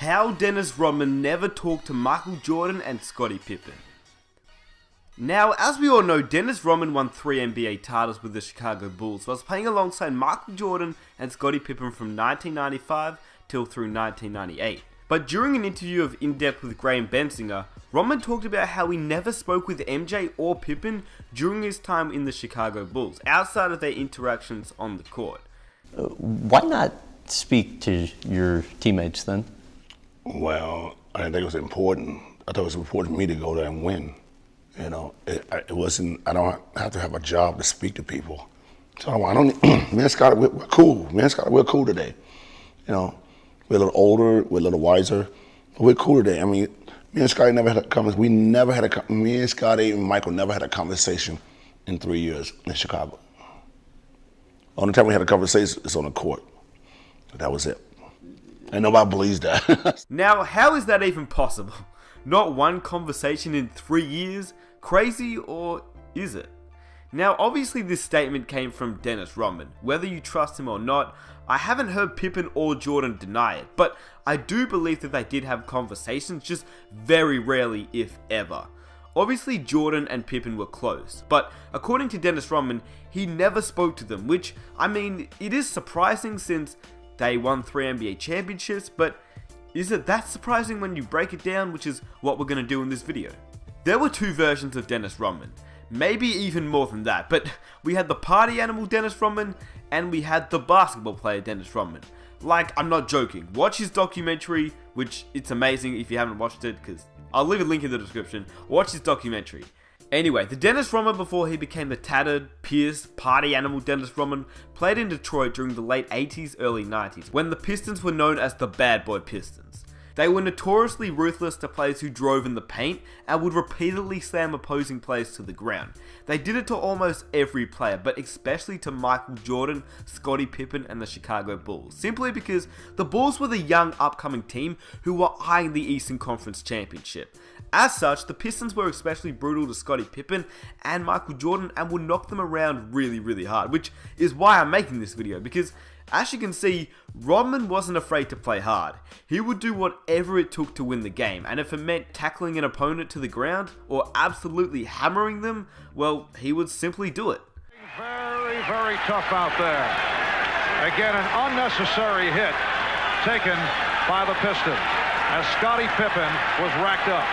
How Dennis Rodman never talked to Michael Jordan and Scottie Pippen. Now, as we all know, Dennis Rodman won 3 NBA titles with the Chicago Bulls, whilst playing alongside Michael Jordan and Scottie Pippen from 1995 till through 1998. But during an interview of In Depth with Graham Bensinger, Rodman talked about how he never spoke with MJ or Pippen during his time in the Chicago Bulls, outside of their interactions on the court. Why not speak to your teammates then? Well, I didn't think it was important. I thought it was important for me to go there and win. You know, it wasn't, I don't have to have a job to speak to people. So I don't, me and Scottie, we're cool. Me and Scottie, we're cool today. You know, we're a little older, we're a little wiser, but we're cool today. I mean, me and Scottie never had a conversation. Me and Scottie and Michael never had a conversation in 3 years in Chicago. Only time we had a conversation is on the court. That was it. And nobody believes that. Now, how is that even possible? Not one conversation in 3 years? Crazy, or is it? Now, obviously this statement came from Dennis Rodman. Whether you trust him or not, I haven't heard Pippen or Jordan deny it, but I do believe that they did have conversations, just very rarely, if ever. Obviously Jordan and Pippen were close, but according to Dennis Rodman, he never spoke to them, which, I mean, it is surprising since they won 3 NBA championships, but is it that surprising when you break it down, which is what we're going to do in this video? There were 2 versions of Dennis Rodman, maybe even more than that, but we had the party animal Dennis Rodman, and we had the basketball player Dennis Rodman. Like, I'm not joking, watch his documentary, which it's amazing if you haven't watched it, because I'll leave a link in the description. Watch his documentary. Anyway, the Dennis Rodman before he became the tattered, pierced, party animal Dennis Rodman played in Detroit during the late 80s, early 90s, when the Pistons were known as the Bad Boy Pistons. They were notoriously ruthless to players who drove in the paint and would repeatedly slam opposing players to the ground. They did it to almost every player, but especially to Michael Jordan, Scottie Pippen and the Chicago Bulls, simply because the Bulls were the young upcoming team who were eyeing the Eastern Conference Championship. As such, the Pistons were especially brutal to Scottie Pippen and Michael Jordan and would knock them around really hard, which is why I'm making this video, because as you can see, Rodman wasn't afraid to play hard. He would do whatever it took to win the game, and if it meant tackling an opponent to the ground or absolutely hammering them, well, he would simply do it. Very tough out there. Again, an unnecessary hit taken by the Pistons as Scottie Pippen was racked up.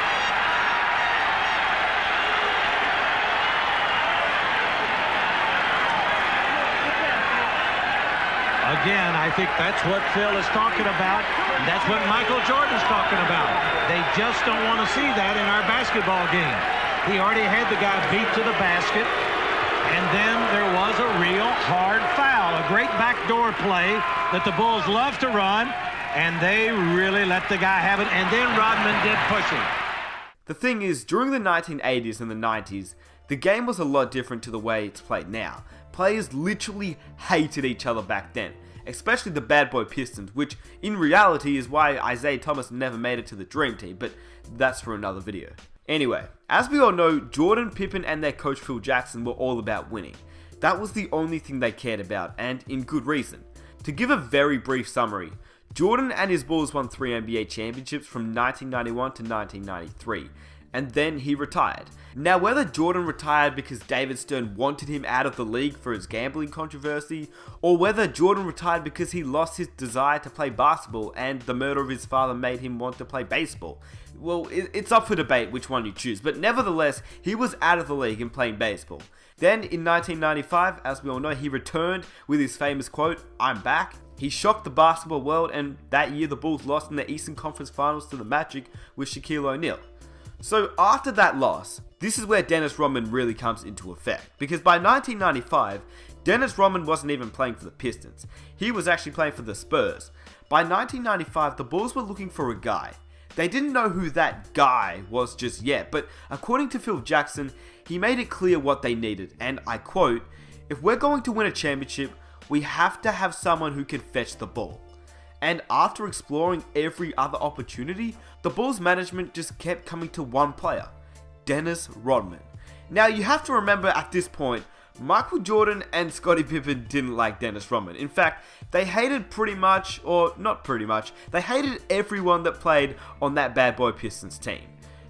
Again, I think that's what Phil is talking about. And that's what Michael Jordan's talking about. They just don't want to see that in our basketball game. He already had the guy beat to the basket. And then there was a real hard foul. A great backdoor play that the Bulls love to run. And they really let the guy have it. And then Rodman did push him. The thing is, during the 1980s and the 90s, the game was a lot different to the way it's played now. Players literally hated each other back then, especially the Bad Boy Pistons, which in reality is why Isaiah Thomas never made it to the Dream Team, but that's for another video. Anyway, as we all know, Jordan, Pippen and their coach Phil Jackson were all about winning. That was the only thing they cared about, and in good reason. To give a very brief summary, Jordan and his Bulls won 3 NBA championships from 1991 to 1993, and then he retired. Now, whether Jordan retired because David Stern wanted him out of the league for his gambling controversy, or whether Jordan retired because he lost his desire to play basketball and the murder of his father made him want to play baseball, well, it's up for debate which one you choose, but nevertheless, he was out of the league and playing baseball. Then, in 1995, as we all know, he returned with his famous quote, "I'm back." He shocked the basketball world, and that year the Bulls lost in the Eastern Conference Finals to the Magic with Shaquille O'Neal. So after that loss, this is where Dennis Rodman really comes into effect, because by 1995, Dennis Rodman wasn't even playing for the Pistons. He was actually playing for the Spurs. By 1995, the Bulls were looking for a guy. They didn't know who that guy was just yet, but according to Phil Jackson, he made it clear what they needed, and I quote, "If we're going to win a championship, we have to have someone who can fetch the ball." And after exploring every other opportunity, the Bulls management just kept coming to one player, Dennis Rodman. Now you have to remember at this point, Michael Jordan and Scottie Pippen didn't like Dennis Rodman. In fact, they hated pretty much, or not pretty much, they hated everyone that played on that bad boy Pistons team.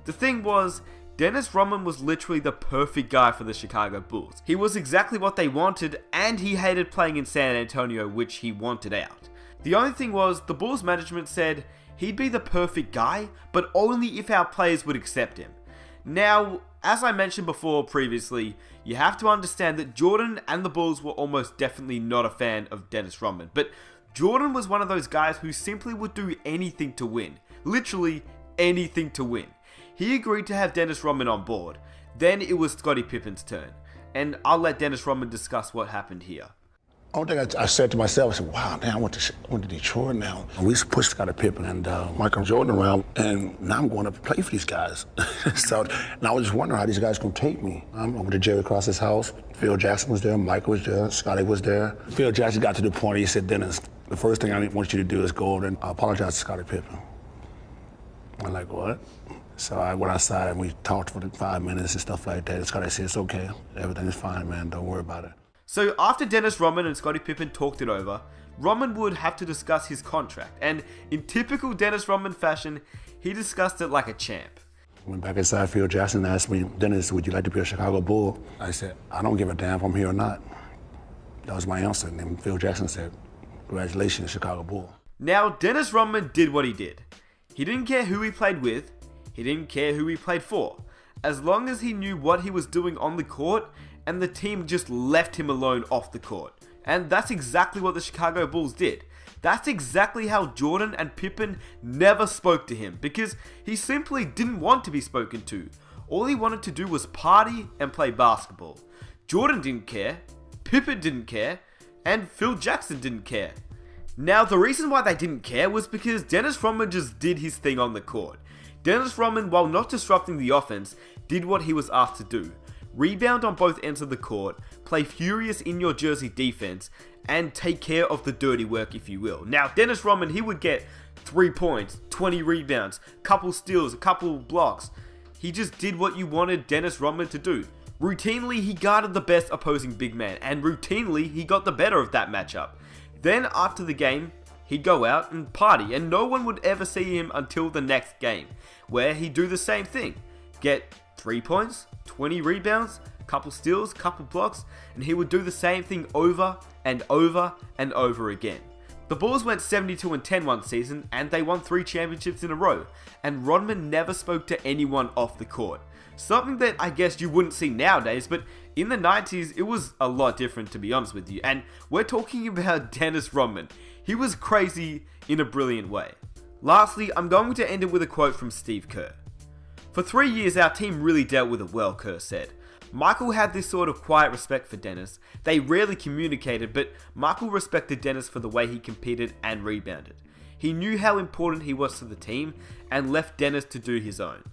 The thing was, Dennis Rodman was literally the perfect guy for the Chicago Bulls. He was exactly what they wanted, and he hated playing in San Antonio, which he wanted out. The only thing was, the Bulls management said he'd be the perfect guy, but only if our players would accept him. Now, as I mentioned before previously, you have to understand that Jordan and the Bulls were almost definitely not a fan of Dennis Rodman, but Jordan was one of those guys who simply would do anything to win. Literally anything to win. He agreed to have Dennis Rodman on board. Then it was Scottie Pippen's turn, and I'll let Dennis Rodman discuss what happened here. Only thing I said to myself, I said, wow, damn, I went to Detroit now. We used to push Scottie Pippen and Michael Jordan around, and now I'm going to play for these guys. So, and I was just wondering how these guys going to take me. I'm over to Jerry Cross's house. Phil Jackson was there, Michael was there, Scottie was there. Phil Jackson got to the point, he said, Dennis, the first thing I want you to do is go over and apologize to Scottie Pippen. I'm like, what? So I went outside and we talked for 5 minutes and stuff like that. And Scottie said, it's okay, everything is fine, man, don't worry about it. So after Dennis Rodman and Scottie Pippen talked it over, Rodman would have to discuss his contract, and in typical Dennis Rodman fashion, he discussed it like a champ. Went back inside, Phil Jackson asked me, Dennis, would you like to be a Chicago Bull? I said, I don't give a damn if I'm here or not. That was my answer, and then Phil Jackson said, congratulations, Chicago Bull. Now, Dennis Rodman did what he did. He didn't care who he played with, he didn't care who he played for, as long as he knew what he was doing on the court, and the team just left him alone off the court. And that's exactly what the Chicago Bulls did. That's exactly how Jordan and Pippen never spoke to him, because he simply didn't want to be spoken to. All he wanted to do was party and play basketball. Jordan didn't care, Pippen didn't care, and Phil Jackson didn't care. Now, the reason why they didn't care was because Dennis Rodman just did his thing on the court. Dennis Rodman, while not disrupting the offense, did what he was asked to do. Rebound on both ends of the court, play furious in your jersey defense, and take care of the dirty work, if you will. Now, Dennis Rodman, he would get 3 points, 20 rebounds, couple steals, a couple blocks. He just did what you wanted Dennis Rodman to do. Routinely, he guarded the best opposing big man, and routinely, he got the better of that matchup. Then, after the game, he'd go out and party, and no one would ever see him until the next game, where he'd do the same thing. Get 3 points, 20 rebounds, couple steals, couple blocks, and he would do the same thing over and over and over again. The Bulls went 72-10 one season, and they won 3 championships in a row, and Rodman never spoke to anyone off the court. Something that I guess you wouldn't see nowadays, but in the 90s, it was a lot different, to be honest with you, and we're talking about Dennis Rodman. He was crazy in a brilliant way. Lastly, I'm going to end it with a quote from Steve Kerr. For 3 years, our team really dealt with it well, Kerr said. Michael had this sort of quiet respect for Dennis. They rarely communicated, but Michael respected Dennis for the way he competed and rebounded. He knew how important he was to the team and left Dennis to do his own.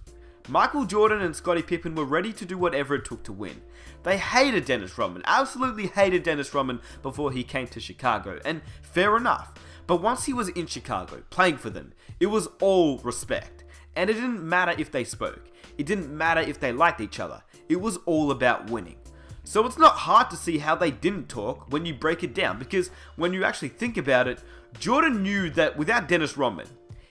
Michael Jordan and Scottie Pippen were ready to do whatever it took to win. They hated Dennis Rodman, absolutely hated Dennis Rodman before he came to Chicago, and fair enough. But once he was in Chicago, playing for them, it was all respect. And it didn't matter if they spoke. It didn't matter if they liked each other. It was all about winning. So it's not hard to see how they didn't talk when you break it down, because when you actually think about it, Jordan knew that without Dennis Rodman,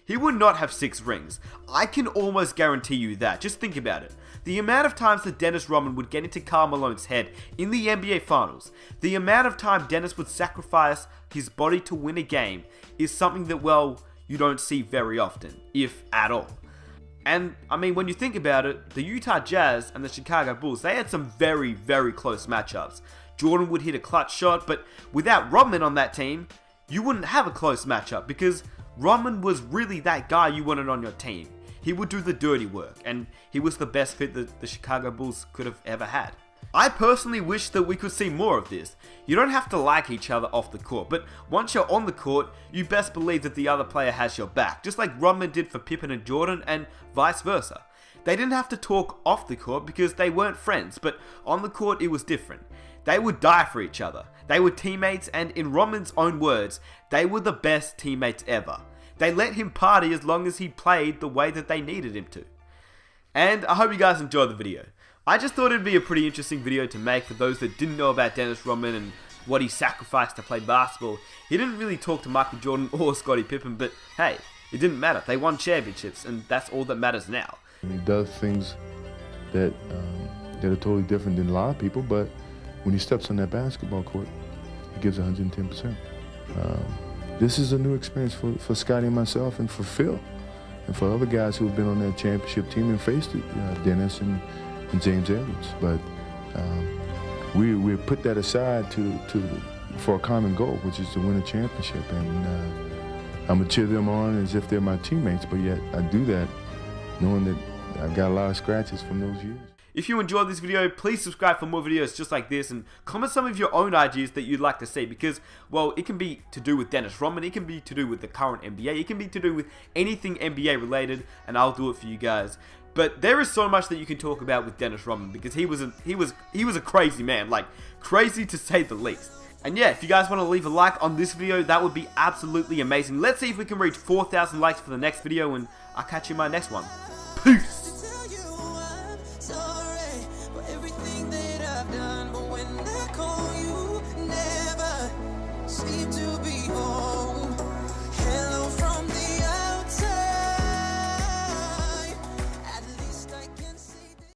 he would not have 6 rings. I can almost guarantee you that. Just think about it. The amount of times that Dennis Rodman would get into Karl Malone's head in the NBA Finals, the amount of time Dennis would sacrifice his body to win a game is something that, well, you don't see very often, if at all. And, I mean, when you think about it, the Utah Jazz and the Chicago Bulls, they had some very, very close matchups. Jordan would hit a clutch shot, but without Rodman on that team, you wouldn't have a close matchup, because Rodman was really that guy you wanted on your team. He would do the dirty work, and he was the best fit that the Chicago Bulls could have ever had. I personally wish that we could see more of this. You don't have to like each other off the court, but once you're on the court, you best believe that the other player has your back, just like Rodman did for Pippen and Jordan, and vice versa. They didn't have to talk off the court because they weren't friends, but on the court it was different. They would die for each other. They were teammates, and in Rodman's own words, they were the best teammates ever. They let him party as long as he played the way that they needed him to. And I hope you guys enjoyed the video. I just thought it'd be a pretty interesting video to make for those that didn't know about Dennis Rodman and what he sacrificed to play basketball. He didn't really talk to Michael Jordan or Scottie Pippen, but hey, it didn't matter. They won championships, and that's all that matters now. He does things that are totally different than a lot of people, but when he steps on that basketball court, he gives 110%. This is a new experience for Scottie and myself, and for Phil, and for other guys who have been on that championship team and faced it, Dennis and James Edwards. But we put that aside for a common goal, which is to win a championship. And I'm gonna cheer them on as if they're my teammates, but yet I do that knowing that I've got a lot of scratches from those years. If you enjoyed this video, please subscribe for more videos just like this, and comment some of your own ideas that you'd like to see, because, well, it can be to do with Dennis Rodman, it can be to do with the current NBA, it can be to do with anything NBA related, and I'll do it for you guys. But there is so much that you can talk about with Dennis Rodman, because he was a crazy man, like crazy to say the least. And yeah, if you guys want to leave a like on this video, that would be absolutely amazing. Let's see if we can reach 4,000 likes for the next video, and I'll catch you in my next one. Peace! Sorry for everything that I've done, but when I call